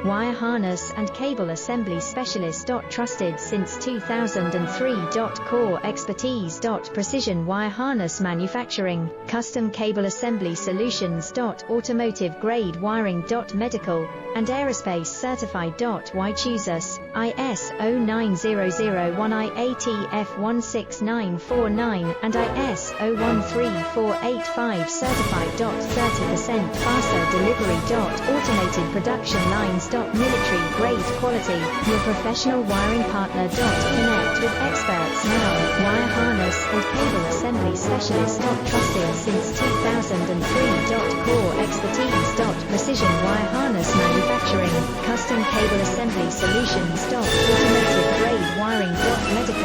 Wire harness and cable assembly specialist. Trusted since 2003. Core expertise. Precision wire harness manufacturing, custom cable assembly solutions. Automotive grade wiring. Medical and aerospace certified. Why choose us? ISO 9001 IATF 16949 and ISO 13485 certified. 30% faster delivery. Automated production lines. Military grade quality, your professional wiring partner. Connect with experts now. Wire harness and cable assembly specialist. Trusted since 2003. Core expertise. Precision wire harness manufacturing, custom cable assembly solutions. Automotive grade wiring. Medical